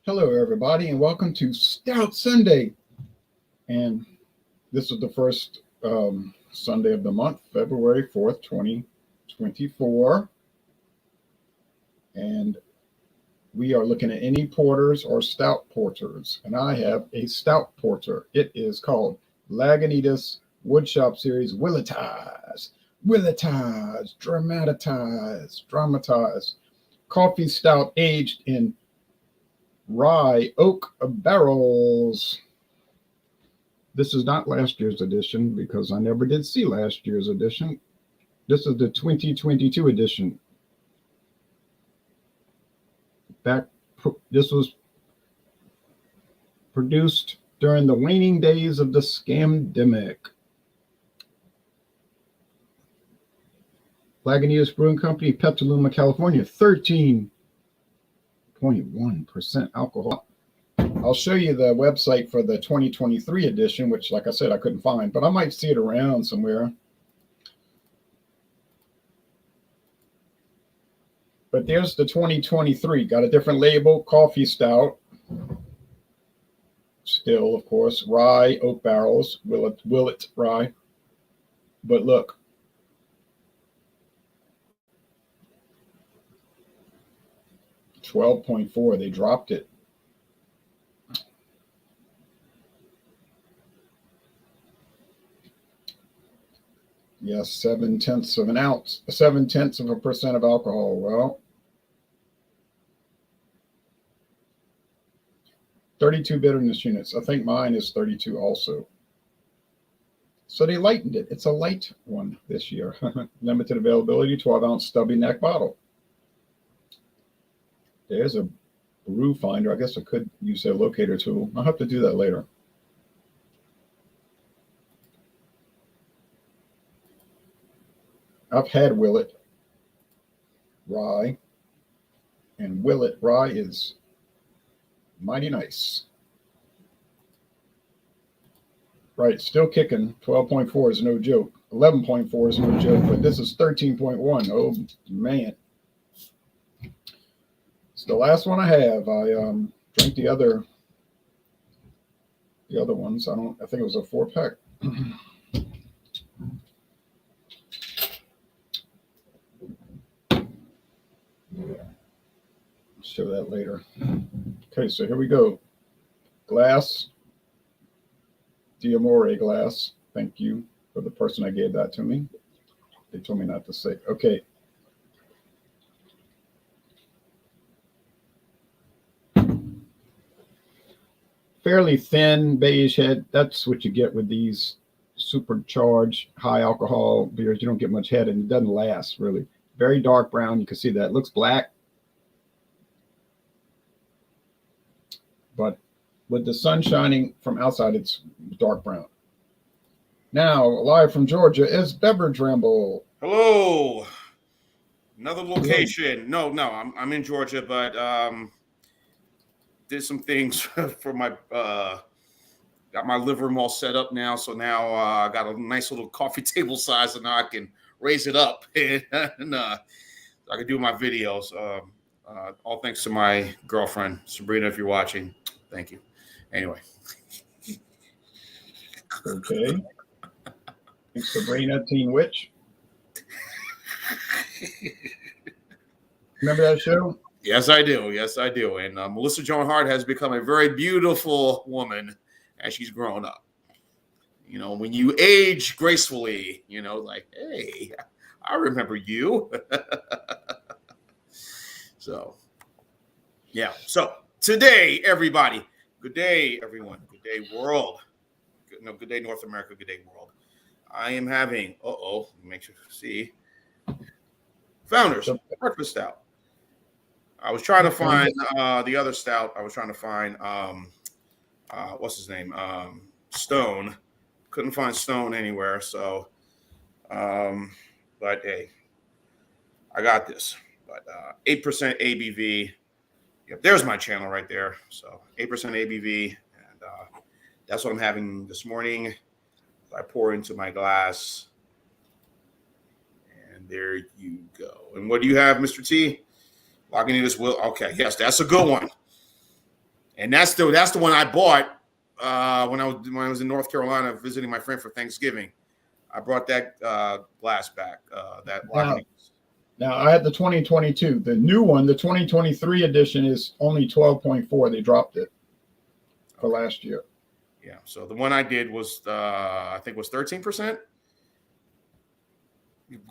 Hello, everybody, and welcome to Stout Sunday. And this is the first Sunday of the month, February 4th, 2024. And we are looking at any porters or stout porters. And I have a stout porter. It is called Lagunitas Woodshop Series Willatize, Dramatize. Coffee stout aged in rye oak barrels. This is not last year's edition because I never did see last year's edition. This is the 2022 edition. This was produced during the waning days of the scamdemic. Lagunitas Brewing Company, Petaluma, California, 13.1% alcohol. I'll show you the website for the 2023 edition, which, like I said, I couldn't find, but I might see it around somewhere. But there's the 2023. Got a different label, coffee stout. Still, of course, rye, oak barrels, Willet rye. But look. $12.4, they dropped it. Yes, 0.7 of an ounce, 0.7% of alcohol. Well, 32 bitterness units. I think mine is 32 also. So they lightened it. It's a light one this year. Limited availability, 12-ounce stubby neck bottle. There's a brew finder. I guess I could use a locator tool. I'll have to do that later. I've had Willet rye, and Willet rye is mighty nice. Right, still kicking. 12.4 is no joke. 11.4 is no joke, but this is 13.1. Oh, man. It's the last one I have. I drank the other ones. I think it was a 4-pack. Show that later. Okay, so here we go. Glass. D'Amore glass. Thank you for the person that gave that to me. They told me not to say. Okay. Fairly thin beige head. That's what you get with these supercharged high alcohol beers. You don't get much head, and it doesn't last really. Very dark brown. You can see that. It looks black, but with the sun shining from outside, it's dark brown. Now, live from Georgia is Beverage Ramble. Hello. Another location. Hello. No, I'm in Georgia, but did some things for my got my living room all set up now. So now I got a nice little coffee table size, and now I can raise it up and I can do my videos. All thanks to my girlfriend, Sabrina, if you're watching. Thank you. Anyway. Okay. Sabrina, Teen Witch. Remember that show? Yes, I do. And Melissa Joan Hart has become a very beautiful woman as she's grown up. You know, when you age gracefully, you know, like, hey, I remember you. So, yeah. So today, everybody, good day, everyone. Good day, world. Good day, North America. Good day, world. I am having, make sure you see, Founders Breakfast Stout. I was trying to find the other stout. I was trying to find, what's his name? Stone. Couldn't find Stone anywhere. So, but hey, I got this. But 8% ABV. Yep, there's my channel right there. So 8% ABV. And that's what I'm having this morning. I pour into my glass. And there you go. And what do you have, Mr. T? Lagunitas will. Okay, yes, that's a good one. And that's the one I bought when I was in North Carolina visiting my friend for Thanksgiving. I brought that glass back. Now, I had the 2022. The new one, the 2023 edition, is only 12.4. They dropped it for last year. Yeah. So the one I did was, I think, was 13%.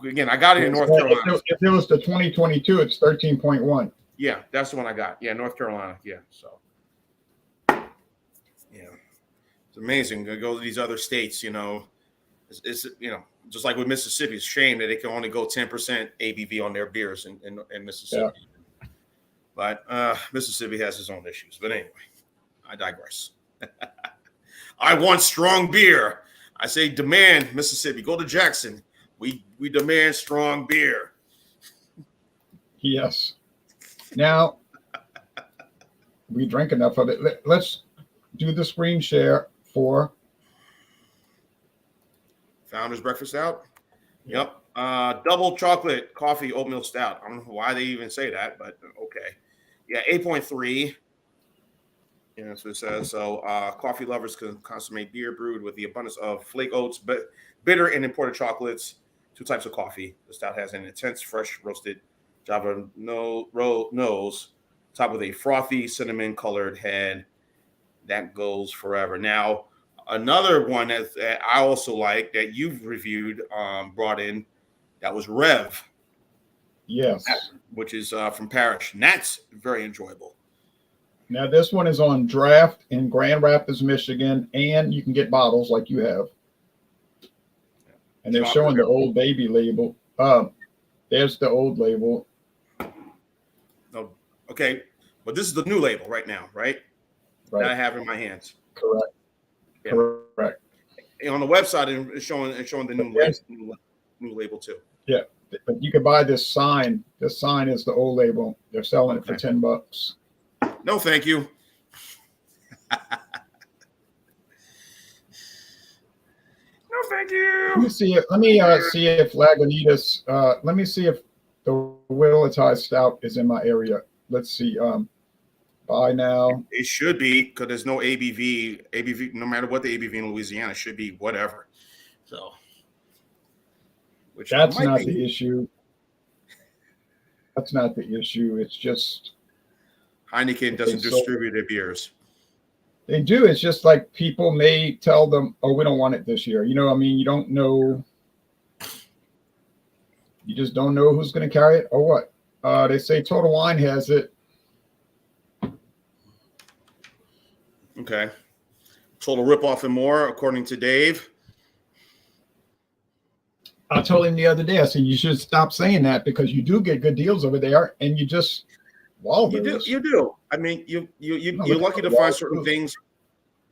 Again, I got it in North Carolina. If it was the 2022, it's 13.1. Yeah, that's the one I got. Yeah, North Carolina. Yeah. So, yeah, it's amazing to go to these other states. It's just like with Mississippi. It's a shame that they can only go 10% ABV on their beers in Mississippi. Yeah. But Mississippi has its own issues. But anyway, I digress. I want strong beer. I say demand Mississippi. Go to Jackson. We demand strong beer. Yes. Now, we drank enough of it. Let's do the screen share for Founders Breakfast Stout. Yep. Double chocolate coffee oatmeal stout. I don't know why they even say that, but okay. Yeah, 8.3. Yeah, that's what it says. So coffee lovers can consummate beer brewed with the abundance of flake oats, but bitter and imported chocolates. 2 types of coffee. The stout has an intense, fresh roasted Java nose, topped with a frothy cinnamon-colored head that goes forever. Now, another one that I also like that you've reviewed, brought in, that was Rev. Yes. Which is from Parrish. And that's very enjoyable. Now, this one is on draft in Grand Rapids, Michigan, and you can get bottles like you have. And they're showing the Old Baby label. There's the old label. Oh, okay. But this is the new label right now, right? Right. That I have in my hands. Correct. Yeah. Correct. And on the website, it's showing the new label too. Yeah, but you can buy this sign. This sign is the old label. They're selling it for $10. No, thank you. No, thank you. Let me see it. Let me see if Lagunitas. Let me see if the Willitized Stout is in my area. Let's see. Buy now. It should be, because there's no ABV. ABV, no matter what the ABV in Louisiana, should be whatever. So, that's not the issue. That's not the issue. It's just Heineken doesn't distribute their beers. They do. It's just like people may tell them, "Oh, we don't want it this year." You know, I mean, you don't know. You just don't know who's going to carry it or what. They say Total Wine has it. Okay. Total ripoff and more, according to Dave. I told him the other day, I said, you should stop saying that because you do get good deals over there and you just You do. I mean, you're lucky to find certain things.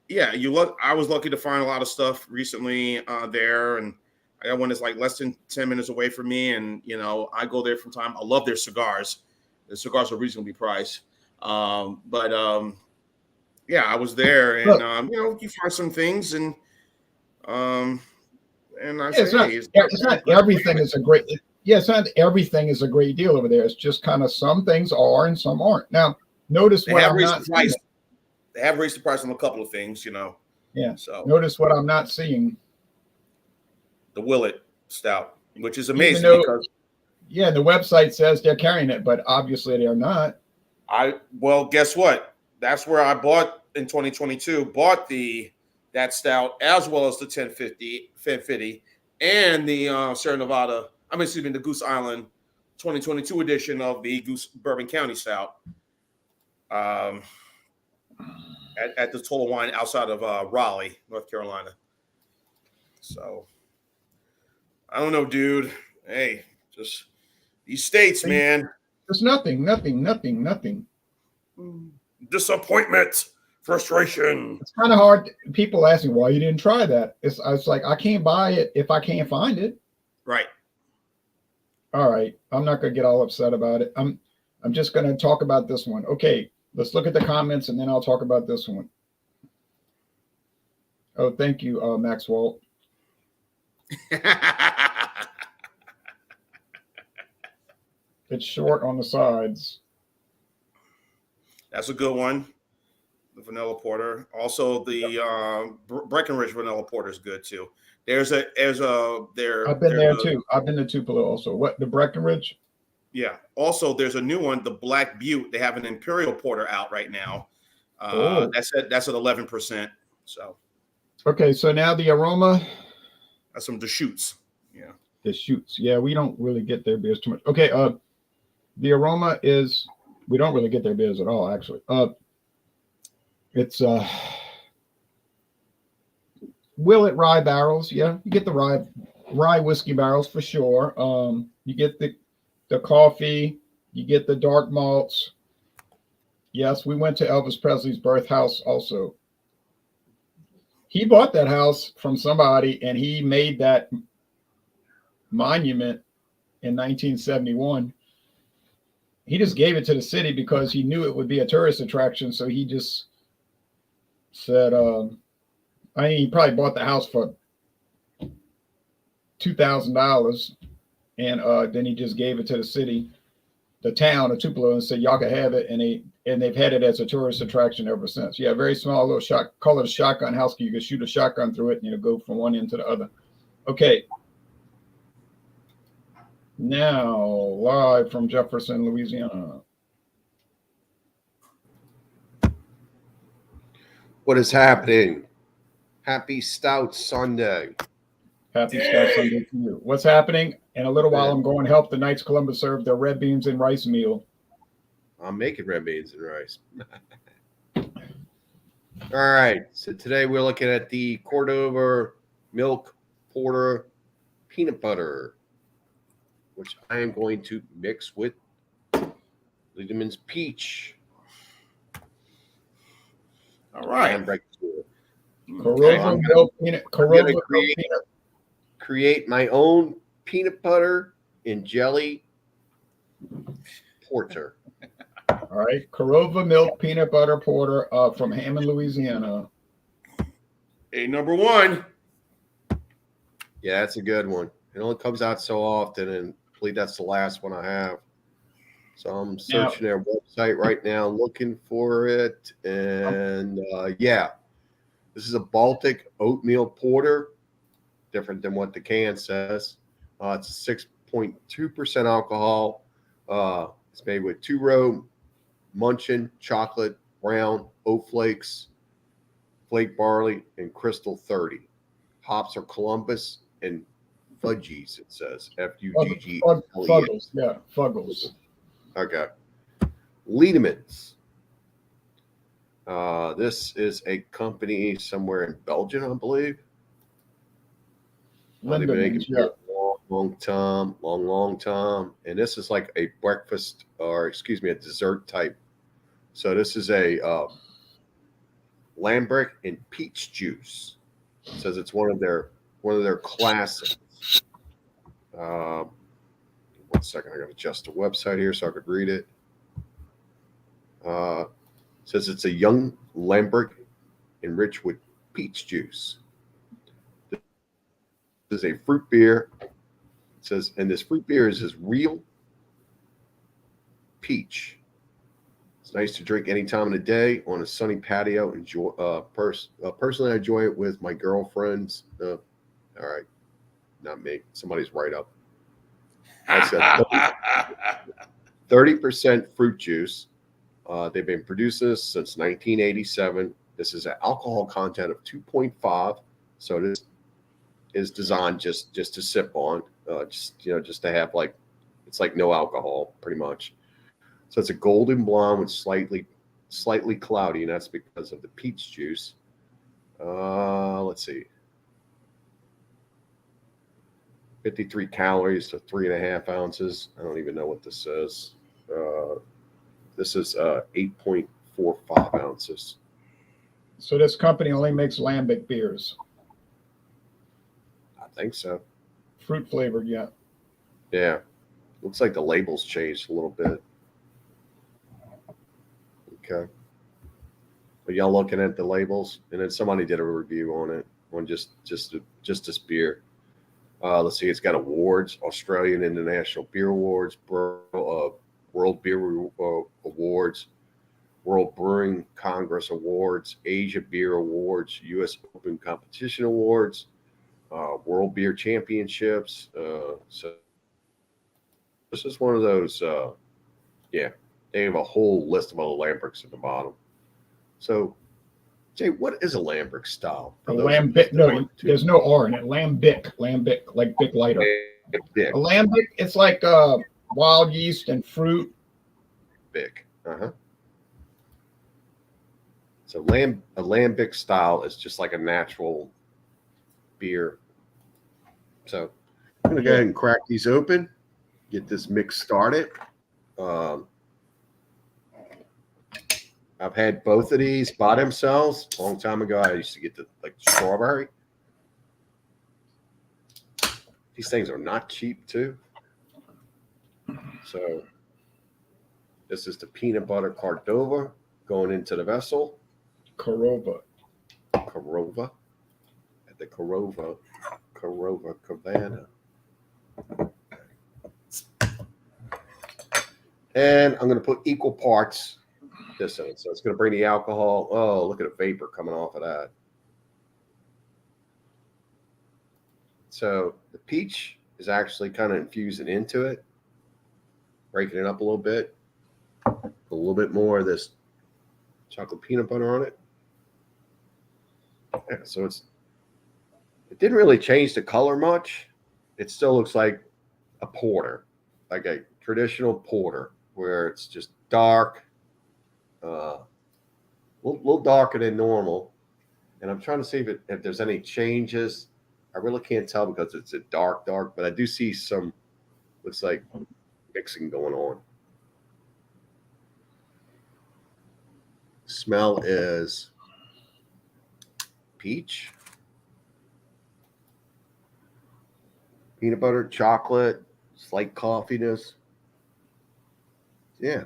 Yeah, I was lucky to find a lot of stuff recently there, and I got one that's like less than 10 minutes away from me, and I go there from time. I love their cigars. The cigars are reasonably priced. Yeah, I was there, and you find some things, and I say, it's not everything is a great. It's not everything is a great deal over there. It's just kind of some things are and some aren't. Now, notice what I'm not seeing. They have raised the price on a couple of things, Yeah. So notice what I'm not seeing. The Willet Stout, which is amazing because the website says they're carrying it, but obviously they are not. Well, guess what? That's where I bought in 2022. Bought that stout as well as the 1050 and the Sierra Nevada. The Goose Island 2022 edition of the Goose Bourbon County Stout. At the Total Wine outside of Raleigh, North Carolina. So I don't know, dude. Hey, just these states, man. There's nothing. Disappointment, frustration. It's kind of hard. People ask me why you didn't try that. It's like I can't buy it if I can't find it. Right. All right. I'm not gonna get all upset about it. I'm just gonna talk about this one. Okay. Let's look at the comments and then I'll talk about this one. Oh, thank you, Maxwell. It's short on the sides. That's a good one. vanilla porter. Also, the Breckenridge vanilla porter is good too. There's a I've been there too. I've been to Tupelo also. What, the Breckenridge? Yeah. Also, there's a new one, the Black Butte. They have an imperial porter out right now. That's at 11%. So okay. So now the aroma. that's some Deschutes. Yeah. Deschutes. Yeah, we don't really get their beers too much. Okay. The aroma is, we don't really get their beers at all, actually. It's Willet rye barrels. Yeah, you get the rye whiskey barrels for sure. You get the coffee, you get the dark malts. Yes, we went to Elvis Presley's birth house also. He bought that house from somebody and he made that monument in 1971. He just gave it to the city because he knew it would be a tourist attraction. So he just said, he probably bought the house for $2,000, and then he just gave it to the city, the town of Tupelo, and said y'all can have it, and they've had it as a tourist attraction ever since. Yeah, very small little call it a shotgun house. You can shoot a shotgun through it and go from one end to the other. Okay. Now live from Jefferson, Louisiana. What is happening? Happy Stout Sunday. Happy Stout Sunday to you. What's happening? In a little while, I'm going to help the Knights of Columbus serve their red beans and rice meal. I'm making red beans and rice. All right. So today we're looking at the Cordova Milk Porter Peanut Butter, which I am going to mix with Liederman's Peach. All right. Cordova milk peanut. Cordova milk peanut. Create my own peanut butter and jelly porter. All right, Cordova milk peanut butter porter from Hammond, Louisiana. Hey, number one. Yeah, that's a good one. It only comes out so often, and I believe that's the last one I have. So I'm searching their website right now, looking for it. And yeah, this is a Baltic oatmeal porter, different than what the can says. It's 6.2% alcohol. It's made with 2-row Munchin chocolate, brown oat flakes, flake barley, and crystal 30. Hops are Columbus and Fudgies, it says. Fuggles. Fuggles, yeah, Fuggles. Okay. Liederman's. This is a company somewhere in Belgium, I believe. They've been making beer for a long time. And this is like a breakfast, or excuse me, a dessert type. So this is a lambic and peach juice. It says it's one of their classics. 1 second, I got to adjust the website here so I could read it. Says it's a young lambic enriched with peach juice. This is a fruit beer. It says, and this fruit beer is real peach. It's nice to drink any time of the day on a sunny patio. Enjoy. Personally, I enjoy it with my girlfriends. All right, not me. Somebody's right up. I said 30% fruit juice. They've been producing this since 1987. This is an alcohol content of 2.5. So this is designed just to sip on, just to have it's like no alcohol pretty much. So it's a golden blonde with slightly cloudy, and that's because of the peach juice. Let's see. 53 calories to 3.5 ounces. I don't even know what this says. This is 8.45 ounces. So this company only makes lambic beers. I think so. Fruit flavored, yeah. Yeah. Looks like the label's changed a little bit. Okay. But y'all looking at the labels, and then somebody did a review on it on just this beer. Let's see, it's got awards: Australian International Beer Awards, World Beer Awards, World Brewing Congress Awards, Asia Beer Awards, U.S. Open Competition Awards, World Beer Championships. So this is one of those, yeah, they have a whole list of other Lambricks at the bottom. So, Jay, what is a Lambrick style? A lambic? No, there's no R in it. Lambic, like Bic lighter. Lambic. A lambic, it's like wild yeast and fruit. Bic. So a lambic style is just like a natural beer. So I'm gonna go ahead and crack these open, get this mix started. I've had both of these by themselves a long time ago. I used to get the strawberry. These things are not cheap too. So this is the peanut butter Cordova going into the vessel. Corova. At the Corova Cabana. And I'm going to put equal parts this in. So it's going to bring the alcohol. Oh, look at the vapor coming off of that. So the peach is actually kind of infusing into it, breaking it up a little bit. A little bit more of this chocolate peanut butter on it. Yeah, so it didn't really change the color much. It still looks like a porter, like a traditional porter, where it's just dark, a little darker than normal. And I'm trying to see if there's any changes. I really can't tell because it's a dark, but I do see some, looks like mixing going on. Smell is peach, peanut butter, chocolate, slight coffeeness. Yeah.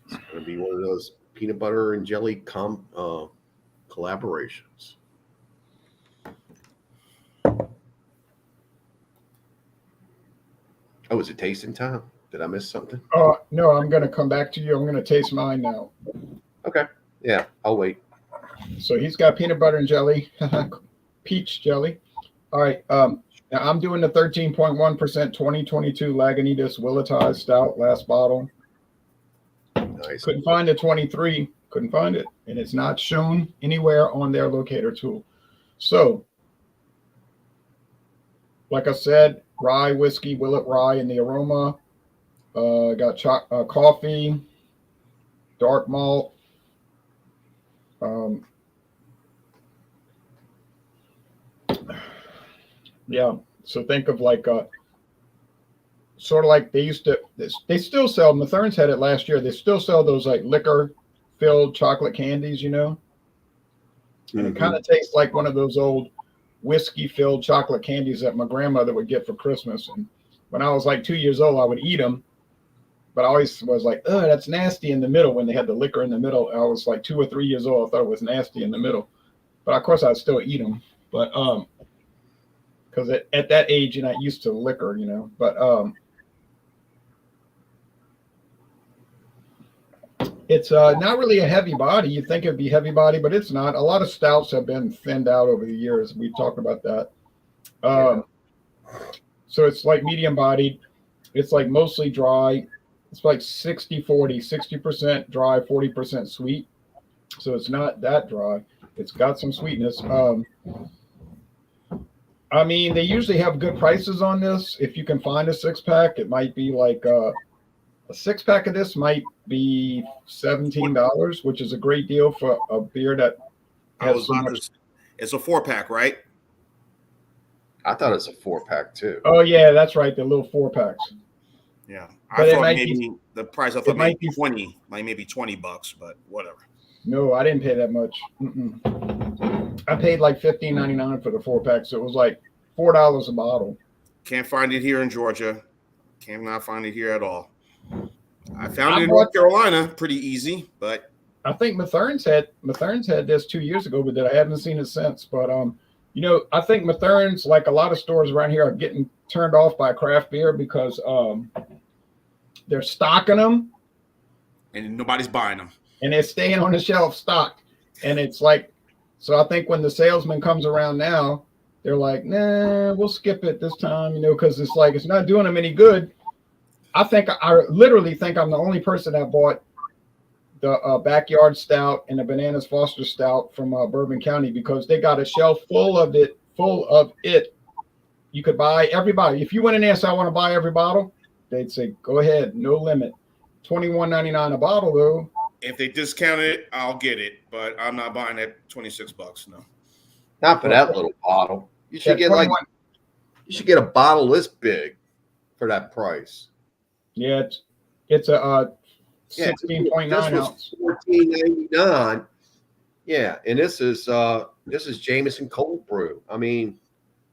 It's going to be one of those peanut butter and jelly collaborations. Oh, is it tasting time? Did I miss something? No, I'm going to come back to you. I'm going to taste mine now. Okay. Yeah, I'll wait. So he's got peanut butter and jelly, peach jelly. All right. Now I'm doing the 13.1% 2022 Lagunitas Willitized Stout, last bottle. Nice. Couldn't find the 23. Couldn't find it. And it's not shown anywhere on their locator tool. So, like I said, rye whiskey, Willet rye in the aroma. Got coffee, dark malt. Yeah, so think of like sort of like they used to, they still sell, Mathern's had it last year, they still sell those like liquor filled chocolate candies, you know, and it kind of tastes like one of those old whiskey filled chocolate candies that my grandmother would get for Christmas. And when I was like 2 years old, I would eat them, but I always was like, oh, that's nasty in the middle. When they had the liquor in the middle, I was like 2 or 3 years old, I thought it was nasty in the middle, but of course I'd still eat them. But because at that age, you're not used to liquor, you know. But it's not really a heavy body. You'd think it'd be heavy body, but it's not. A lot of stouts have been thinned out over the years. We've talked about that. So it's like medium bodied. It's like mostly dry. It's like 60-40, 60% dry, 40% sweet. So it's not that dry. It's got some sweetness. I mean, they usually have good prices on this. If you can find a 6-pack, it might be like a 6-pack of this might be $17, which is a great deal for a beer that has so much. It's a 4-pack, right? I thought it was a 4-pack too. Oh yeah, that's right. The little 4-packs. Yeah, But I thought maybe the price. I thought maybe $20, maybe $20, but whatever. No, I didn't pay that much. I paid like $15.99 for the 4-pack, so it was like $4 a bottle. Can't find it here in Georgia. Cannot find it here at all. I found it in North Carolina, pretty easy, but I think Mathern's had this 2 years ago, but I haven't seen it since. But you know, I think Mathern's, like a lot of stores around here, are getting turned off by craft beer because they're stocking them, and nobody's buying them. and they're staying on the shelf stocked. And it's like, so I think when the salesman comes around now, they're like, nah, we'll skip it this time, because it's like, it's not doing them any good. I literally think I'm the only person that bought the Backyard Stout and the Bananas Foster Stout from Bourbon County, because they got a shelf full of it. You could buy everybody. If you went in there and said, I want to buy every bottle, they'd say, go ahead, no limit. $21.99 a bottle, though. If they discount it, I'll get it, but I'm not buying that $26. No, Not for that little bottle. You should get a bottle this big for that price. Yeah, it's a 16.9 ounce. $14.99. Yeah, and this is Jameson cold brew. I mean,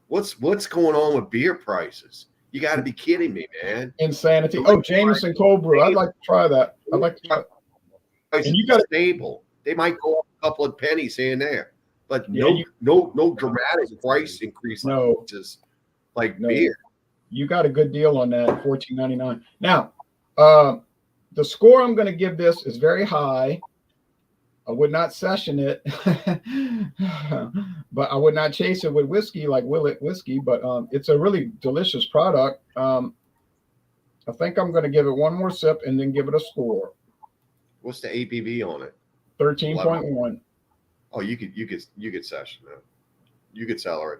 what's going on with beer prices? You got to be kidding me, man! Insanity. Oh, Jameson cold brew. I'd like to try that. I'd like to try it. And you got stable. They might go up a couple of pennies here and there, but no dramatic price increase. No, just like beer. You got a good deal on that, $14.99. Now, the score I'm going to give this is very high. I would not session it, but I would not chase it with whiskey like Willet whiskey. But it's a really delicious product. I think I'm going to give it one more sip and then give it a score. What's the ABV on it? 13.1. Oh, you could session that. You could celebrate.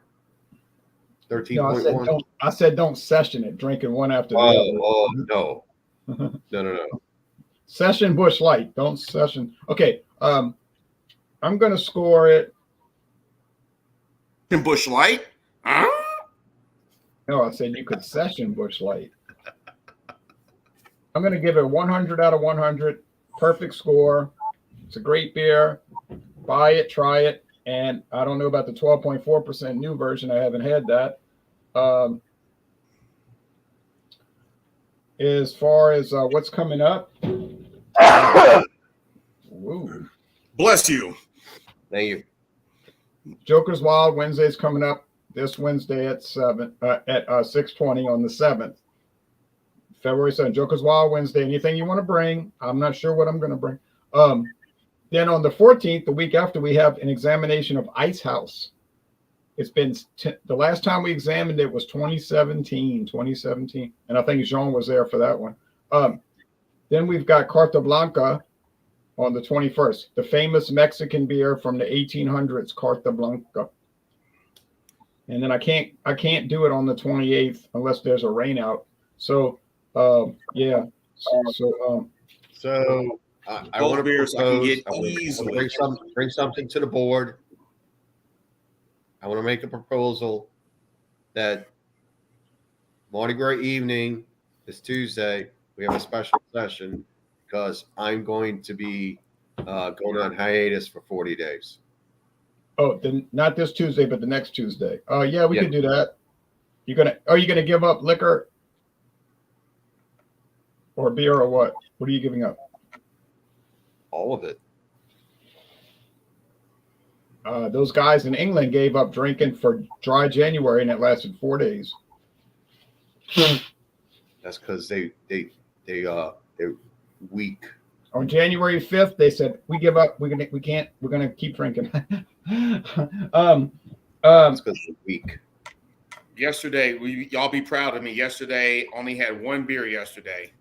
13.1. No, I said don't session it. Drinking one after the other. Oh no. No. Session Busch Light. Don't session. Okay. I'm gonna score it. In Busch Light? Huh? No, I said you could session Busch Light. I'm gonna give it 100 out of 100. Perfect score. It's a great beer. Buy it, try it. And I don't know about the 12.4% new version. I haven't had that. As far as what's coming up. Ooh. Bless you. Thank you. Joker's Wild Wednesday's coming up this Wednesday at 6:20 on the 7th. February 7th. Joker's Wild Wednesday. Anything you want to bring? I'm not sure what I'm going to bring. Then on the 14th, the week after, we have an examination of Ice House. It's been the last time we examined it was 2017, and I think Jean was there for that one. Then we've got Carta Blanca on the 21st, the famous Mexican beer from the 1800s, Carta Blanca. And then I can't do it on the 28th unless there's a rain out. So yeah. So I want to propose. Bring something to the board. I want to make a proposal that Mardi Gras evening is Tuesday. We have a special session because I'm going to be going on hiatus for 40 days. Oh, then not this Tuesday, but the next Tuesday. Yeah, we could do that. Are you gonna give up liquor or beer or what? What are you giving up? All of it. Those guys in England gave up drinking for dry January, and it lasted 4 days. That's because they're weak. On January 5th, they said we give up. We're gonna keep drinking. That's because they're weak. Yesterday, y'all be proud of me. Yesterday, only had one beer yesterday.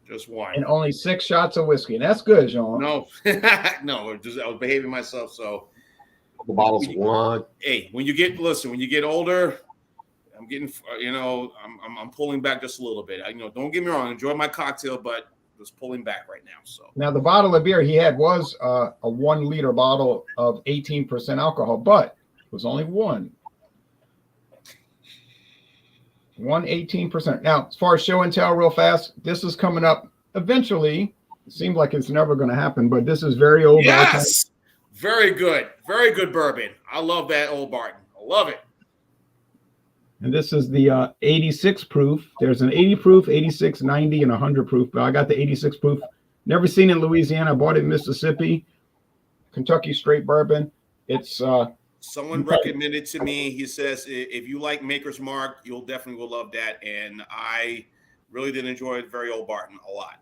Just one. And only 6 shots of whiskey. And that's good, Jean. No. No, I was behaving myself. So the bottles of wine. Hey, when you get older, I'm getting, I'm pulling back just a little bit. Don't get me wrong, I enjoy my cocktail, but just pulling back right now. So now the bottle of beer he had was a 1 liter bottle of 18% alcohol, but it was only one 18%. Now, as far as show and tell, real fast, this is coming up eventually. It seems like it's never going to happen, but this is very old. Yes, very good bourbon. I love that Old Barton. I love it. And this is the 86 proof. There's an 80 proof, 86, 90, and 100 proof. But I got the 86 proof. Never seen it in Louisiana. I bought it in Mississippi. Kentucky straight bourbon. It's someone recommended to me. He says if you like Maker's Mark, you'll definitely will love that. And I Really did enjoy Very Old Barton a lot.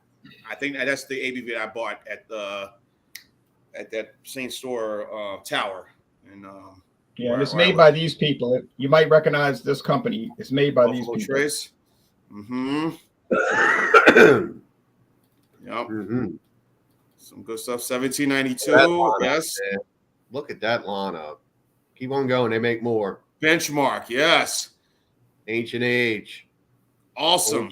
I think that's the ABV I bought at that same store tower. And Yeah, and it's made by these people. You might recognize this company. It's made by these people. Trace. Mm-hmm. Yep. Mm-hmm. Some good stuff. 1792. Yes. Man. Look at that lineup. Keep on going. They make more. Benchmark. Yes. Ancient Age. Awesome.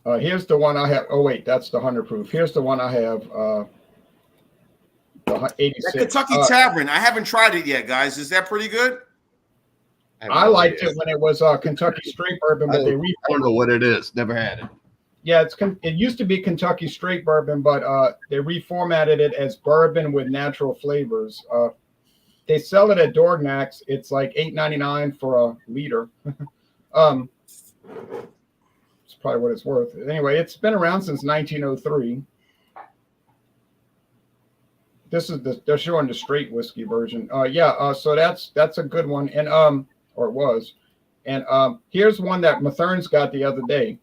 Here's the one I have. Oh wait, that's the 100 proof. Here's the one I have. The 86. That Kentucky Tavern. I haven't tried it yet, guys. Is that pretty good? I liked it when it was Kentucky Straight Bourbon, but they I don't know what it is. Never had it. Yeah, it used to be Kentucky Straight Bourbon, but they reformatted it as bourbon with natural flavors. They sell it at Dorgnac's. It's like $8.99 for a liter. It's probably what it's worth. Anyway, it's been around since 1903. This is they're showing the straight whiskey version. So that's a good one, and or it was, and here's one that Mathern's got the other day.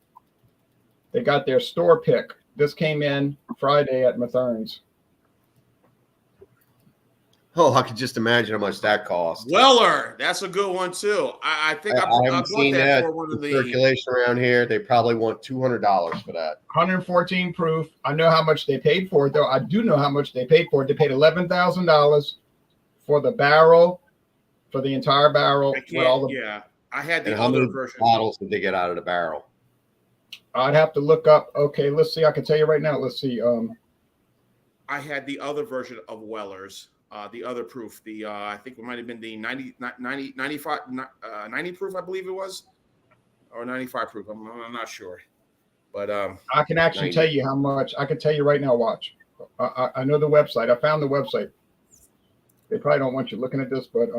They got their store pick. This came in Friday at Mathern's. Oh, I could just imagine how much that cost. Weller, that's a good one too. I think I haven't seen that for one of the circulation around here. They probably want $200 for that. 114 proof. I know how much they paid for it, though. I do know how much they paid for it. They paid $11,000 for the barrel, for the entire barrel. I had the how other many version. Bottles did they get out of the barrel? I'd have to look up. Okay, let's see. I can tell you right now. Let's see. I had the other version of Weller's. The other proof, I think it might have been the 90 proof, I believe it was, or 95 proof. I'm not sure, but I can actually 90. tell you how much. I can tell you right now. Watch, I know the website. I found the website. They probably don't want you looking at this, but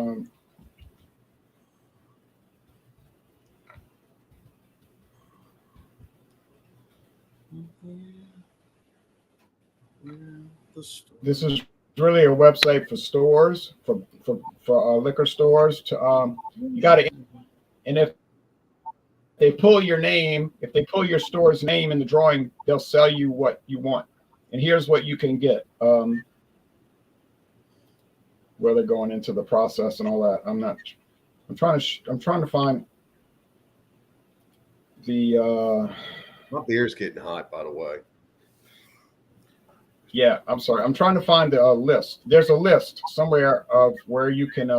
this is really a website for stores, for liquor stores. To you got to, and if they pull your name, if they pull your store's name in the drawing, they'll sell you what you want. And here's what you can get. Where they're going into the process and all that. I'm trying to find the. My beer's getting hot, by the way. Yeah, I'm sorry. I'm trying to find the list. There's a list somewhere of where you can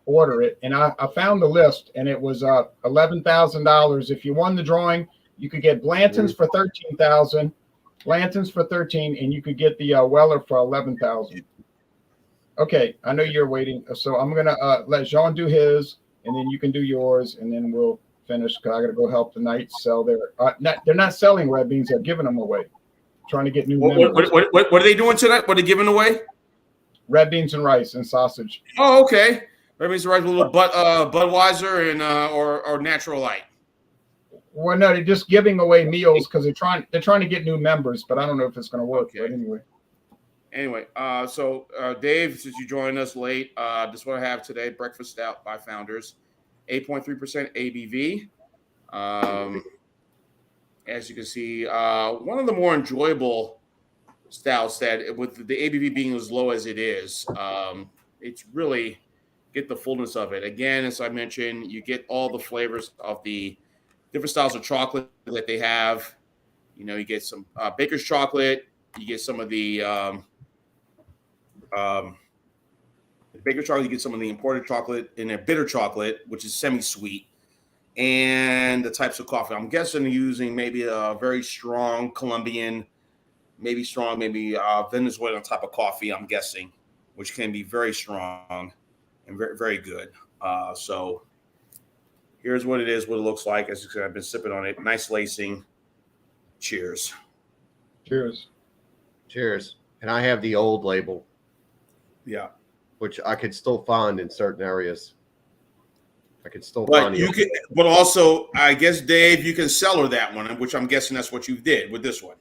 order it, and I found the list, and it was $11,000. If you won the drawing, you could get Blanton's for $13,000, Blanton's for $13,000, and you could get the Weller for $11,000. Okay, I know you're waiting, so I'm gonna let Jean do his, and then you can do yours, and then we'll finish because I gotta go help the Knights sell their. They're not selling red beans; they're giving them away. Trying to get new members. What are they doing tonight? What are they giving away? Red beans and rice and sausage. Oh, okay. Red beans and rice with a little Budweiser and or Natural Light. Well, no, they're just giving away meals because they're trying to get new members, but I don't know if it's going to work. Okay. But anyway, so Dave, since you joined us late, this is what I have today: breakfast stout by Founders, 8.3% ABV. As you can see, one of the more enjoyable stouts that, with the ABV being as low as it is, it's really get the fullness of it. Again, as I mentioned, you get all the flavors of the different styles of chocolate that they have. You know, you get some baker's chocolate. You get some of the baker's chocolate. You get some of the imported chocolate and their bitter chocolate, which is semi-sweet. And the types of coffee. I'm guessing they're using maybe a very strong Colombian, maybe Venezuelan type of coffee, I'm guessing, which can be very strong and very, very good. So here's what it is, what it looks like. As you can see, I've been sipping on it. Nice lacing. Cheers. cheers. Cheers. And I have the old label. Yeah. Which I could still find in certain areas. I could still But find you can, but also, I guess, Dave, you can sell her that one, which I'm guessing that's what you did with this one.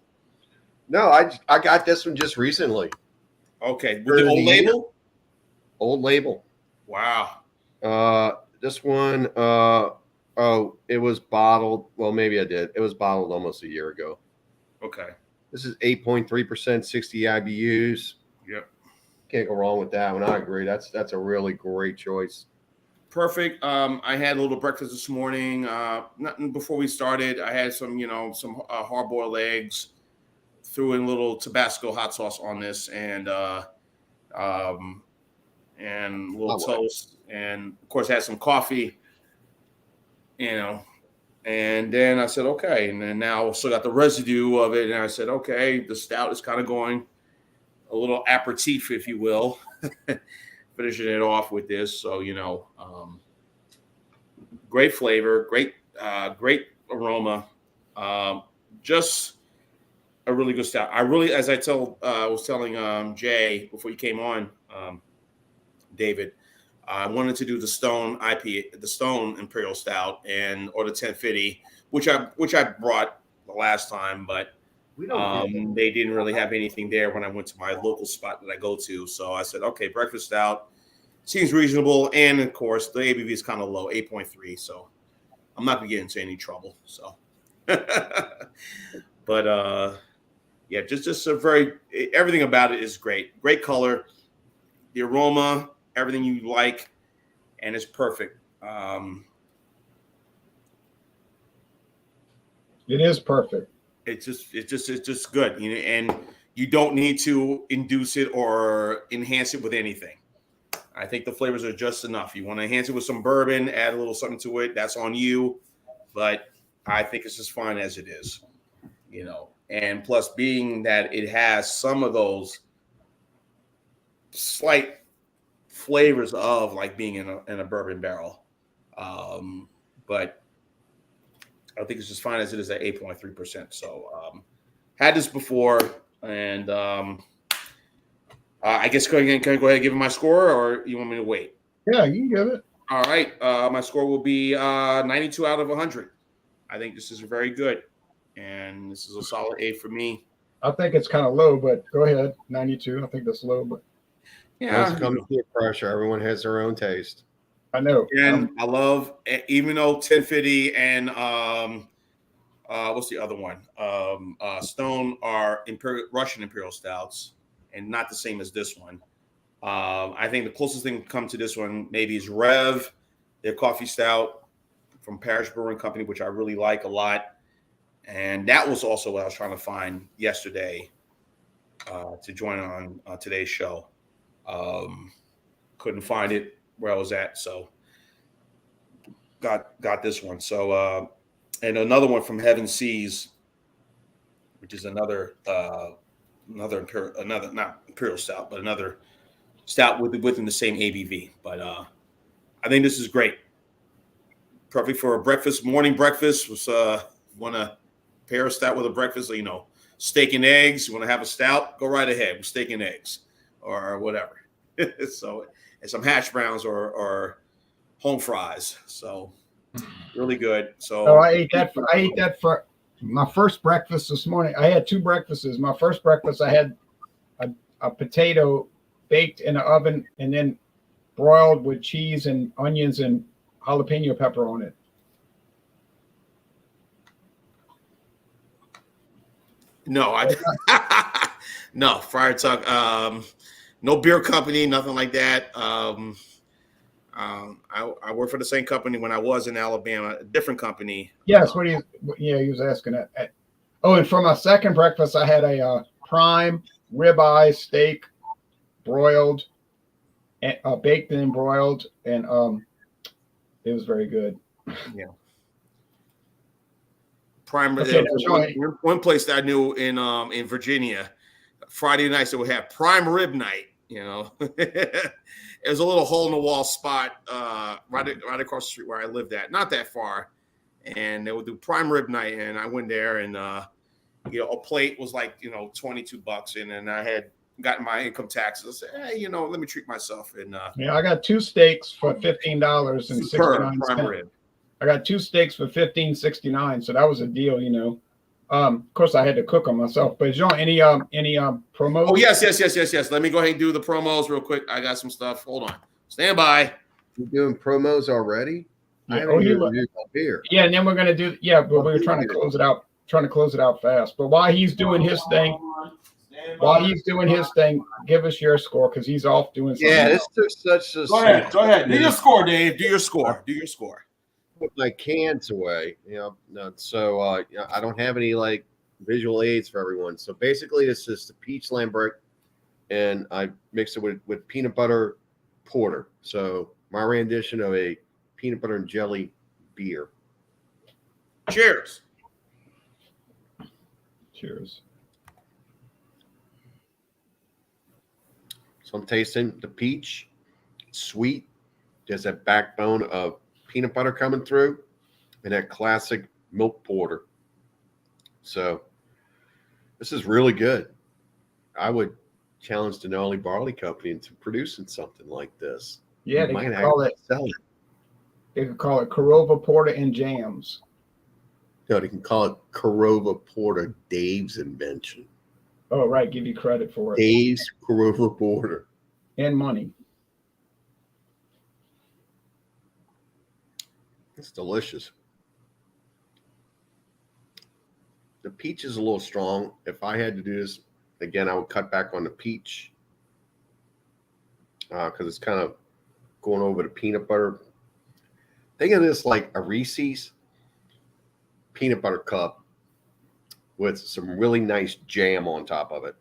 No, I got this one just recently. Okay, with the old label. Old label. Wow. This one, Oh, it was bottled. Well, maybe I did. It was bottled almost a year ago. Okay. This is 8.3%, 60 IBUs. Yep. Can't go wrong with that one. I agree. That's a really great choice. Perfect. I had a little breakfast this morning. Nothing before we started. I had some, some hard-boiled eggs. Threw in a little Tabasco hot sauce on this, and a little toast, and of course had some coffee. And then I said, okay. And then now I still got the residue of it, and I said, okay, the stout is kind of going a little aperitif, if you will. Finishing it off with this, so great flavor, great aroma, just a really good stout. I really, as I was telling Jay before you came on, David, I wanted to do the Stone IPA, the Stone Imperial Stout, or the 1050, which I brought the last time, but they didn't really have anything there when I went to my local spot that I go to. So I said, okay, breakfast stout seems reasonable, and of course the ABV is kind of low, 8.3. So I'm not gonna get into any trouble. So, but yeah, just everything about it is great. Great color, the aroma, everything you like, and it's perfect. It is perfect. It's just good, and you don't need to induce it or enhance it with anything. I think the flavors are just enough. You want to enhance it with some bourbon, add a little something to it, that's on you. But I think it's just fine as it is, And plus, being that it has some of those slight flavors of like being in a bourbon barrel, but I think it's just fine as it is at 8.3%. So had this before, and I guess can I go ahead and give it my score, or you want me to wait? Yeah, you can give it. All right, my score will be 92 out of 100. I think this is very good, and this is a solid A for me. I think it's kind of low, but go ahead. 92. I think that's low, but yeah, it comes to pressure. Everyone has their own taste. I know. And I love, even though 1050 and what's the other one? Stone are Russian Imperial Stouts, and not the same as this one. I think the closest thing to come to this one maybe is Rev, their coffee stout from Parish Brewing Company, which I really like a lot. And that was also what I was trying to find yesterday to join on today's show. Couldn't find it where I was at, so got this one. So and another one from Heaven Seas, which is another not Imperial Stout, but another stout within the same ABV. But I think this is great. Perfect for a morning breakfast. Was want to pair a stout with a breakfast, steak and eggs. You want to have a stout? Go right ahead with steak and eggs or whatever. So, and some hash browns or home fries. So, really good. So I ate that for my first breakfast this morning. I had two breakfasts. My first breakfast, I had a potato baked in the oven and then broiled with cheese and onions and jalapeno pepper on it. No, no Friar Tuck. No beer company, nothing like that. I worked for the same company when I was in Alabama, a different company. Yes, he was asking that. Oh, and for my second breakfast, I had a prime ribeye steak, broiled, baked and broiled, and it was very good. Yeah. Prime. Okay, one place that I knew in Virginia, Friday nights they would have prime rib night. It was a little hole in the wall spot right across the street where I lived at, not that far, and they would do prime rib night, and I went there, and a plate was like $22, and then I had gotten my income taxes. I said, hey, let me treat myself, and I got two steaks for $15.69. Prime rib. I got two steaks for $15.69, so that was a deal, Of course, I had to cook them myself. But Jean, any promos? Oh yes. Let me go ahead and do the promos real quick. I got some stuff. Hold on. Stand by. You're doing promos already? I Yeah. haven't Oh, even you. reviewed my beer. Yeah, and then we're gonna do. Yeah, but Well, we were trying to close it out. Trying to close it out fast. But while he's doing his thing, give us your score because he's off doing something. Yeah, else. this is such a. Go ahead. Go ahead. Do your score, Dave. Do your score. Do your score. Put my cans away, so I don't have any like visual aids for everyone. So basically, this is the peach lambic, and I mixed it with peanut butter porter. So my rendition of a peanut butter and jelly beer. Cheers. Cheers. So I'm tasting the peach, sweet. There's that backbone of peanut butter coming through, and that classic milk porter. So this is really good. I would challenge the Gnarly Barley Company into producing something like this. Yeah, They they could might call it. actually sell it. They could call it Corova Porter and Jams. No, they can call it Corova Porter, Dave's invention. Oh, right. Give you credit for it. Dave's Corova Porter. And money. It's delicious. The peach is a little strong. If I had to do this again, I would cut back on the peach because it's kind of going over the peanut butter. Think of this like a Reese's peanut butter cup with some really nice jam on top of it,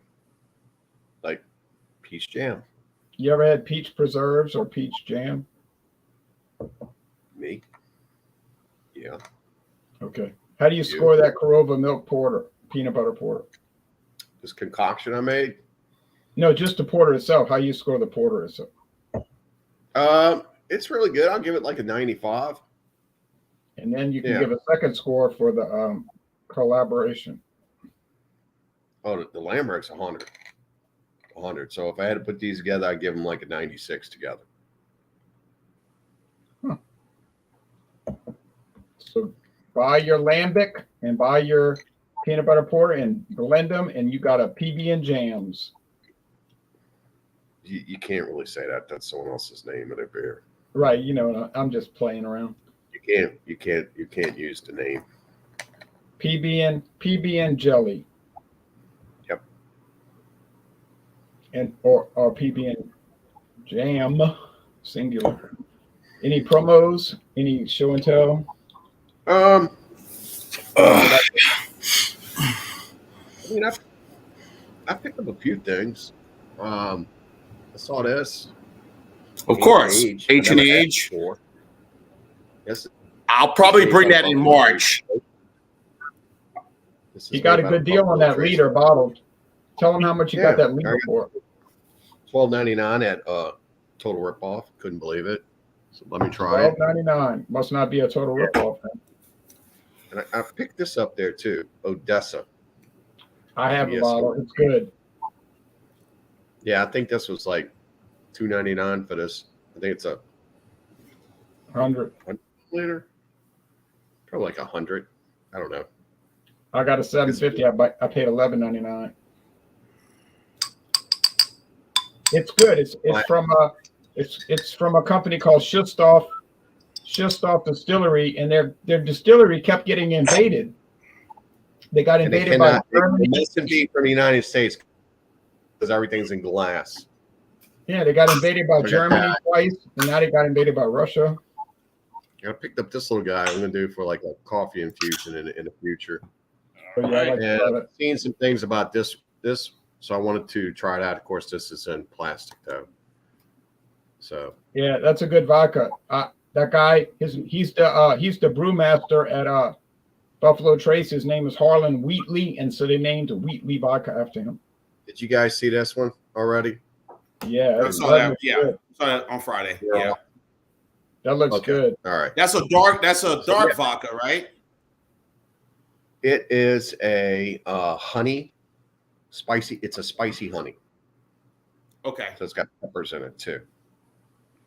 like peach jam. You ever had peach preserves or peach jam? Me? Yeah. Okay. How do you score that Corova milk porter, peanut butter porter? This concoction I made? No, just the porter itself. How you score the porter itself? It's really good. I'll give it like a 95. And then you can give a second score for the collaboration. Oh, the Lambric's 100. 100. So if I had to put these together, I'd give them like a 96 together. Huh. So buy your lambic and buy your peanut butter porter and blend them, and you got a PB and Jams. You can't really say that. That's someone else's name of their beer. Right. You know, I'm just playing around. You can't use the name. PB and jelly. Yep. And or PB and jam, singular. Any promos? Any show and tell? I mean, I picked up a few things. I saw this. Of course, H&H. Yes. I'll probably bring that in March. You got a good deal on that liter bottle. Tell them how much you got that liter for. $12.99 at Total Ripoff. Couldn't believe it. So let me try it. $12.99. Must not be a total ripoff. And I picked this up there too. Odessa. I have a bottle. It's good. Yeah, I think this was like $2.99 for this. I think it's a 100 liter. Probably like 100. I don't know. I got a $7.50. I paid $11.99. It's good. It's from a company called Shustov Distillery, and their distillery kept getting invaded. They got invaded by Germany. It must be from the United States because everything's in glass. Yeah, they got invaded by Germany twice, and now they got invaded by Russia. I picked up this little guy. I'm going to do for like a coffee infusion in the future. So, yeah, I've seen some things about this, so I wanted to try it out. Of course, this is in plastic though. So yeah, that's a good vodka. That guy he's the brewmaster at Buffalo Trace. His name is Harlan Wheatley, and so they named the Wheatley vodka after him. did you guys see this one already? Yeah, I saw that. Yeah, saw that on Friday. Yeah, that looks good. All right, that's a dark vodka, right? it is a honey spicy. It's a spicy honey. Okay. So it's got peppers in it too.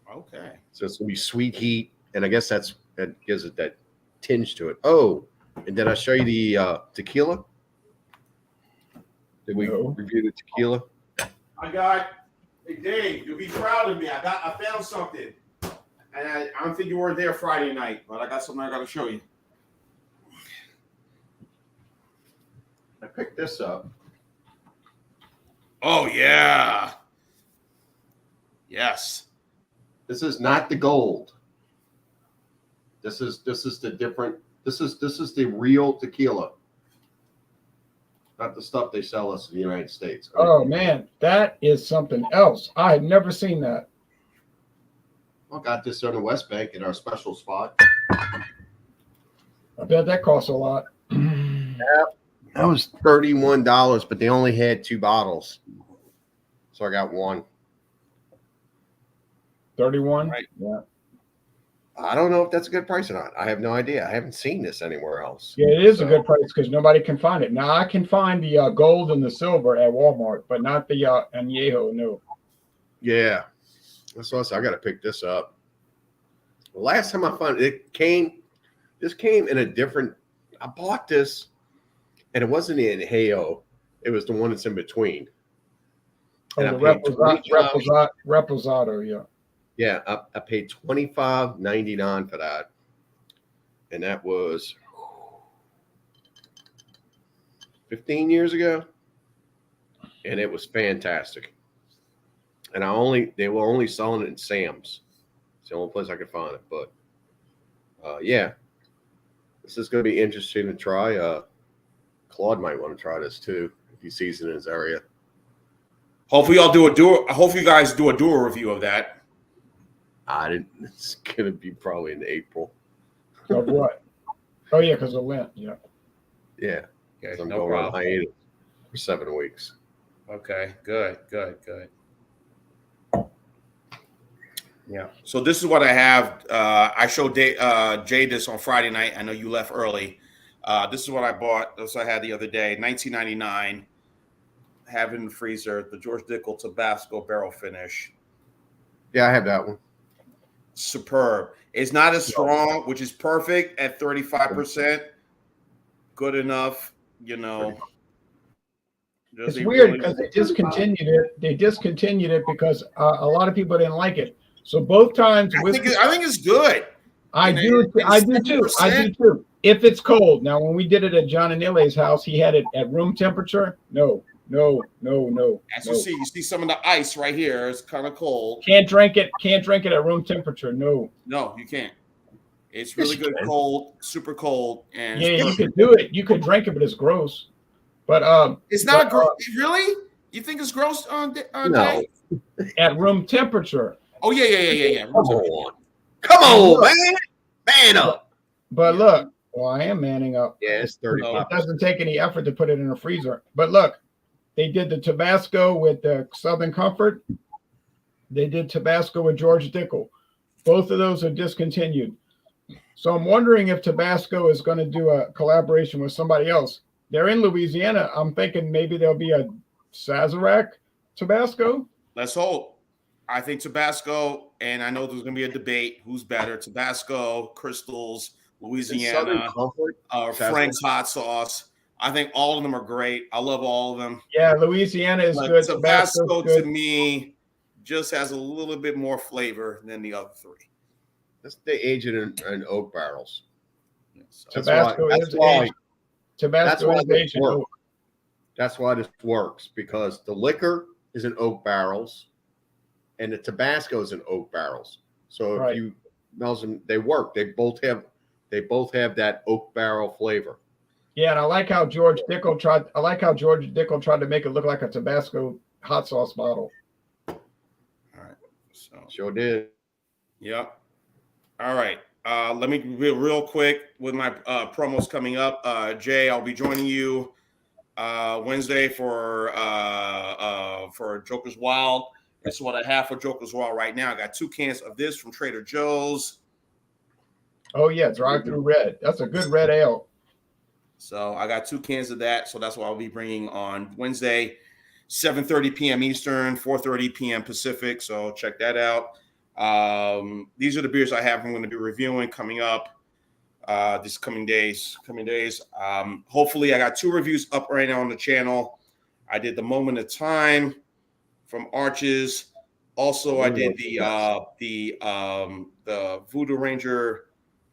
Okay. So it's gonna be sweet heat, and I guess that gives it that tinge to it. Oh, and did I show you the tequila? Did we review the tequila? Hey Dave, you'll be proud of me. I found something. And I don't think you were there Friday night, but I got something I got to show you. I picked this up. Oh yeah. Yes. This is not the gold. This is the different. This is the real tequila, not the stuff they sell us in the United States. Oh man, that is something else. I had never seen that. I got this on the West Bank in our special spot. I bet that costs a lot. That was $31, but they only had 2 bottles, so I got one. 31. Right. Yeah. I don't know if that's a good price or not. I have no idea. I haven't seen this anywhere else. Yeah, it is a good price because nobody can find it. Now I can find the gold and the silver at Walmart, but not the añejo. No. Yeah, that's what I said. I got to pick this up. The last time I found it, this came in a different. I bought this, and it wasn't the añejo. It was the one that's in between. Oh, And the reposado. Yeah. Yeah, I paid $25.99 for that, and that was 15 years ago, and it was fantastic. And they were only selling it in Sam's. It's the only place I could find it. But yeah, this is going to be interesting to try. Claude might want to try this too if he sees it in his area. Hopefully, hopefully, you guys do a dual review of that. It's going to be probably in April. Of what? Oh yeah, because of Lent. Yeah. Yeah. Okay, I'm no going on problem. hiatus for 7 weeks. Okay, good. Yeah. So this is what I have. I showed Jay this on Friday night. I know you left early. This is what I bought. This I had the other day, $19.99. Have it in the freezer. The George Dickel Tabasco barrel finish. Yeah, I have that one. Superb. It's not as strong, which is perfect at 35%. Good enough, It's weird because they discontinued it. They discontinued it because a lot of people didn't like it. So both times, I think it's good. I do too. If it's cold. Now, when we did it at John and Nile's house, he had it at room temperature. No. As you see some of the ice right here. It's kind of cold. Can't drink it at room temperature. No, you can't. It's really good cold, super cold, and yeah, you could do it. You could drink it, but it's gross. But it's not gross. Really? You think it's gross on No. At room temperature? Oh yeah. Come on, man. Man up. But look, well, I am manning up. Yeah, it's 35. It doesn't take any effort to put it in a freezer. But look, they did the Tabasco with the Southern Comfort. They did Tabasco with George Dickel. Both of those are discontinued. So I'm wondering if Tabasco is going to do a collaboration with somebody else. They're in Louisiana. I'm thinking maybe there'll be a Sazerac Tabasco. Let's hope. I think Tabasco, and I know there's going to be a debate. Who's better, Tabasco, Crystals, Louisiana, Frank's hot sauce? I think all of them are great. I love all of them. Yeah, Louisiana is good. Tabasco to me just has a little bit more flavor than the other three. They age it in oak barrels. Yeah, so. Tabasco is aged. Tabasco is aged in oak. That's why this works, because the liquor is in oak barrels and the Tabasco is in oak barrels. So if you smell them, they work. They both have that oak barrel flavor. Yeah, and I like how George Dickel tried to make it look like a Tabasco hot sauce bottle. All right. So sure did. Yep. All right. Let me be real quick with my promos coming up. Jay, I'll be joining you Wednesday for Joker's Wild. This is what I have for Joker's Wild right now. I got 2 cans of this from Trader Joe's. Oh yeah, drive-through red. That's a good red ale. So I got 2 cans of that. So that's what I'll be bringing on Wednesday, 7:30 p.m. Eastern, 4:30 p.m. Pacific. So check that out. These are the beers I have. I'm going to be reviewing coming up these coming days. Hopefully, I got 2 reviews up right now on the channel. I did the Moment of Time from Arches. Also, I did Yes. the Voodoo Ranger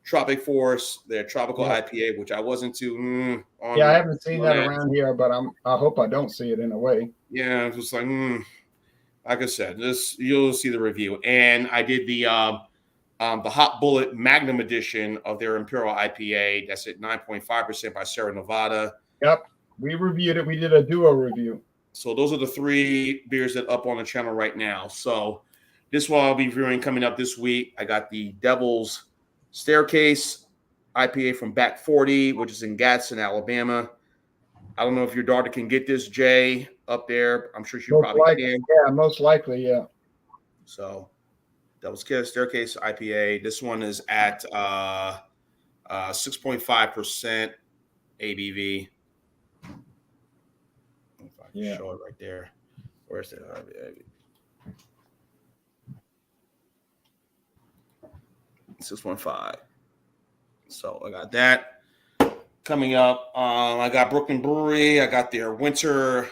Tropic Force, their tropical Yeah. IPA, which I wasn't too on. Yeah, I haven't seen on that around here, but I hope I don't see it in a way. Yeah, it's just like like I said, this you'll see the review. And I did the Hot Bullet Magnum edition of their Imperial IPA. That's at 9.5% by Sierra Nevada. Yep, we reviewed it. We did a duo review. So those are the 3 beers that are up on the channel right now. So this one I'll be reviewing coming up this week. I got the Devil's Staircase IPA from Back 40, which is in Gadsden, Alabama. I don't know if your daughter can get this, Jay, up there. I'm sure she probably can. Yeah, most likely, yeah. So Devil's Staircase IPA. This one is at 6.5% ABV. If I can show it right there. Where's the IPA? 6.5. So I got that coming up. I got Brooklyn Brewery. I got their winter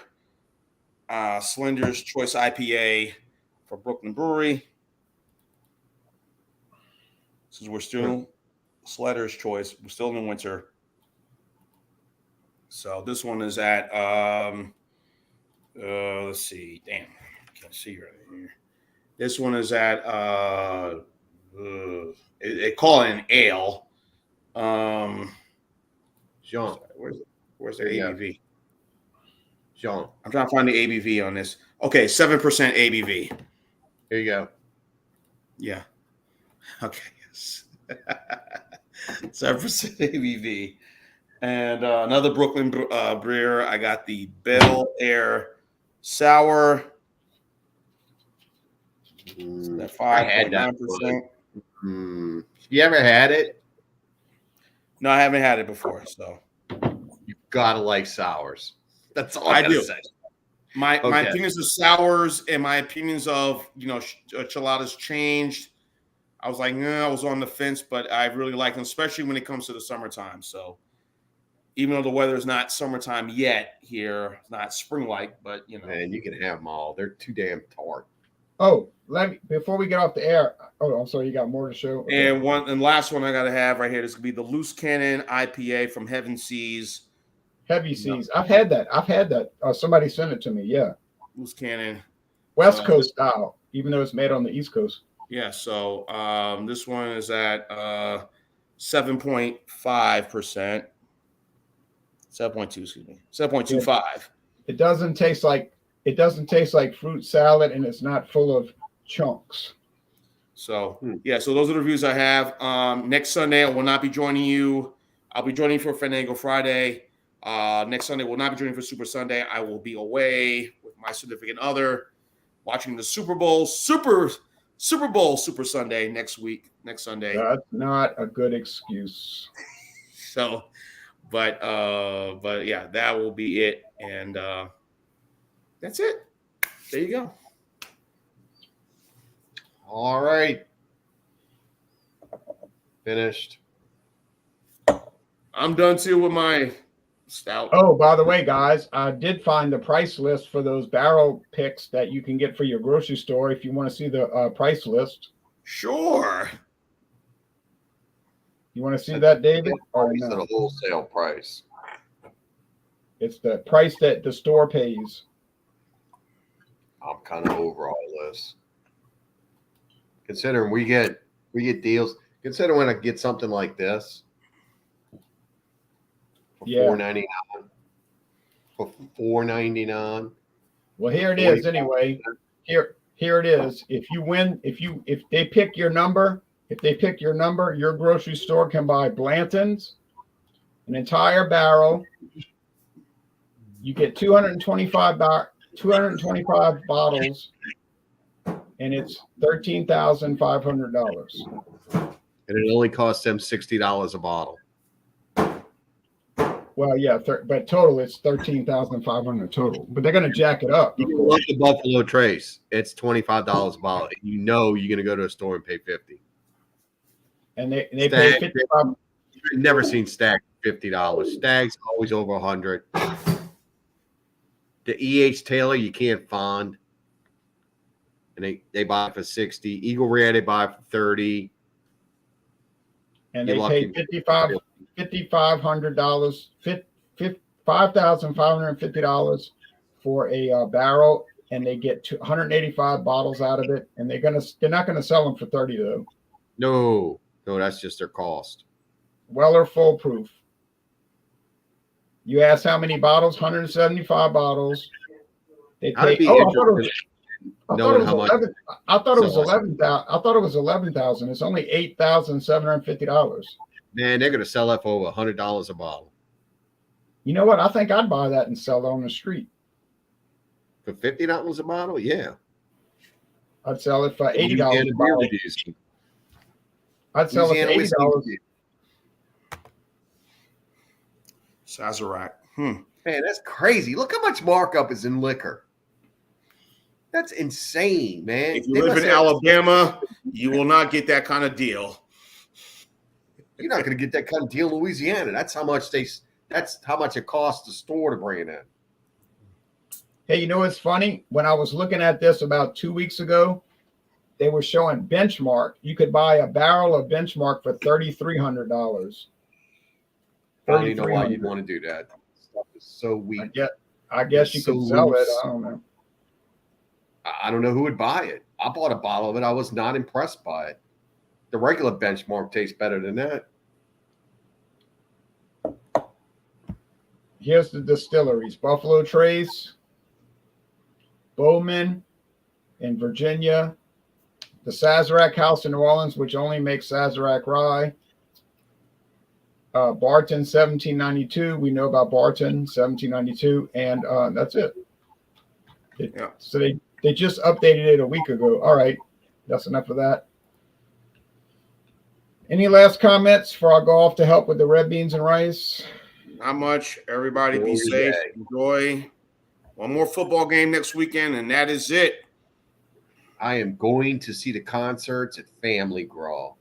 Slender's Choice IPA for Brooklyn Brewery. This is we're still Slender's Choice. We're still in the winter. So this one is at let's see. Damn, I can't see right here. This one is at they call it an ale. Jean. Where's their ABV? Jean. I'm trying to find the ABV on this. Okay, 7% ABV. Here you go. Yeah. Okay. Yes. 7% ABV. And another Brooklyn brewer. I got the Bel Air Sour. At 5.9%. You ever had it? No, I haven't had it before. So you gotta like sours. That's all I do. say. My opinions of sours and my opinions of chiladas changed. I was like, I was on the fence, but I really like them, especially when it comes to the summertime. So even though the weather is not summertime yet here, it's not spring-like, but Man, you can have them all. They're too damn tart. Oh, before we get off the air. Oh, I'm sorry, you got more to show. Okay. And last one I gotta have right here. This could be the Loose Cannon IPA from Heaven Seas. Heavy Seas. I've had that. Somebody sent it to me. Yeah. Loose Cannon. West Coast style, even though it's made on the East Coast. Yeah. So this one is at 7.5%. 7.2, excuse me. 7.25. It doesn't taste like fruit salad, and it's not full of chunks. So so those are the reviews I have. Next Sunday I will not be joining you. I'll be joining you for Fandango Friday. Next Sunday will not be joining for Super Sunday. I will be away with my significant other, watching the Super Bowl Super Sunday next Sunday. That's not a good excuse. So, but yeah, that will be it, and that's it. There you go. All right. Finished. I'm done too with my stout. Oh, by the way, guys, I did find the price list for those barrel picks that you can get for your grocery store. If you want to see the price list. Sure. You want to see that, David? Or It's no? at a wholesale price. It's the price that the store pays. I'm kind of over all this. Considering we get deals. Consider when I get something like this for $4.99. For $4.99. Well, here it is anyway. Here it is. If you win, if they pick your number, your grocery store can buy Blanton's, an entire barrel. You get 225 bottles, and it's $13,500. And it only costs them $60 a bottle. Well, yeah, but total it's $13,500 total. But they're going to jack it up. You can look at Buffalo Trace. It's $25 a bottle. You know you're going to go to a store and pay $50. And they pay $55. I've never seen Stag $50. Stag's always over $100. The E.H. Taylor you can't find. And and they buy it for 60. Eagle Rare they buy it for 30. And You're they lucky. pay $5,500, $5,550 for a barrel, and they get 185 bottles out of it. And they're not gonna sell them for 30 though. No, that's just their cost. Weller Full Proof. You asked how many bottles? 175 bottles. They I'd pay. be Oh, interested I thought knowing it was how much. 11. I thought it was So- 11,000. I thought it was 11,000. It's only $8,750. Man, they're gonna sell that for over $100 a bottle. You know what? I think I'd buy that and sell it on the street. For $50 a bottle, yeah. I'd sell it for $80 Louisiana a bottle. beer reviews. I'd sell it for Louisiana whiskey $80. reviews. Sazerac. Man, that's crazy. Look how much markup is in liquor. That's insane, man. If you They live must in have- Alabama, you will not get that kind of deal. You're not going to get that kind of deal in Louisiana. That's how much it costs the store to bring it in. Hey, you know what's funny? When I was looking at this about 2 weeks ago, they were showing Benchmark. You could buy a barrel of Benchmark for $3,300. I don't even know why you'd want to do that. Stuff is so weak. I guess It's you so could sell it. loose. I don't know. I don't know who would buy it. I bought a bottle of it. I was not impressed by it. The regular Benchmark tastes better than that. Here's the distilleries: Buffalo Trace, Bowman in Virginia, the Sazerac House in New Orleans, which only makes Sazerac rye. Barton 1792. We know about Barton 1792, and that's it. Yeah. So they just updated it a week ago. All right, that's enough of that. Any last comments before I go off to help with the red beans and rice? Not much. Everybody be Oh, safe. yeah. Enjoy. One more football game next weekend, and that is it. I am going to see the concerts at Family Graw.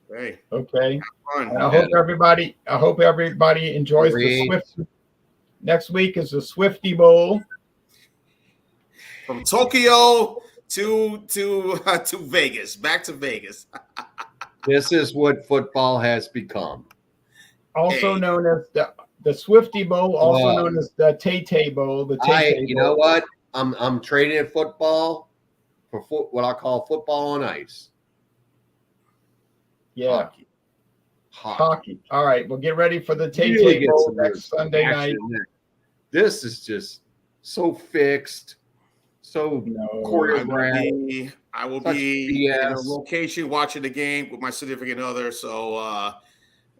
Hey, Okay. fun. And I hope everybody enjoys the Great. Swift. Next week is the Swifty Bowl. From Tokyo to Vegas, back to Vegas. This is what football has become. Also Hey. known as the Swifty Bowl, also Wow. known as the Tay Bowl. The Tay You Bowl. know what? I'm trading in football for what I call football on ice. Yeah, Hockey. hockey. All right, well, get ready for the Tay Really get Bowl some next Sunday night. action there. This is just so fixed, so No, choreographed. I will Such be in a BS. location watching the game with my significant other. So,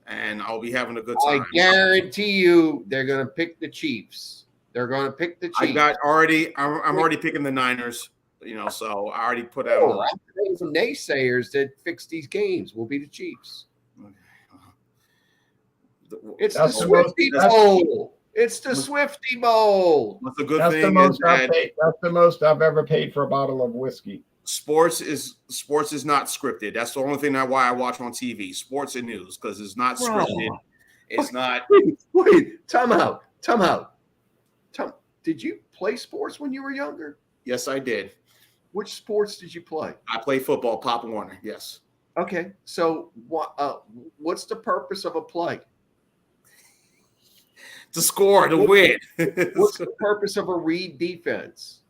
and I'll be having a good I time. guarantee you, they're going to pick the Chiefs. They're going to pick the Chiefs. I'm already picking the Niners. So I already put out. Oh, I'm some naysayers that fix these games will be the Chiefs. It's the That's the most- Swifty Bowl. It's the Swifty Bowl. What's a good that's the thing is most that That's the most I've ever paid for a bottle of whiskey. sports is not scripted. That's the only thing why I watch on TV. Sports and news, because it's not Bro. scripted. It's not. Wait, time out. Did you play sports when you were younger? Yes, I did. Which sports did you play? I play football. Pop Warner. Yes. Okay, so what's the purpose of a play? To score, to win, What's the purpose of a read defense?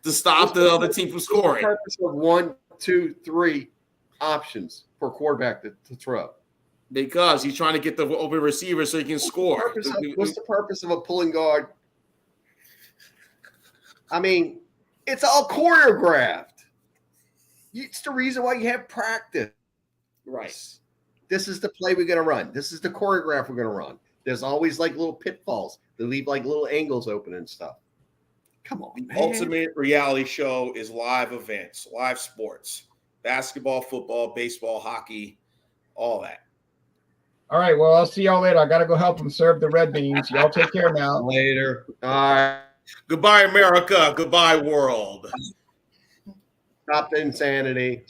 to stop the other team from What's the scoring. purpose of 1, 2, 3 options for a quarterback to throw? Because he's trying to get the open receiver so he can score. What's the purpose of a pulling guard? I mean, it's all choreographed. It's the reason why you have practice. Right. This is the play we're going to run. This is the choreograph we're going to run. There's always like little pitfalls. They leave like little angles open and stuff. Come on, The man. ultimate reality show is live events, live sports, basketball, football, baseball, hockey, all that. All right, well, I'll see y'all later. I got to go help them serve the red beans. Y'all take care now. Later. All right. Goodbye, America. Goodbye, world. Stop the insanity.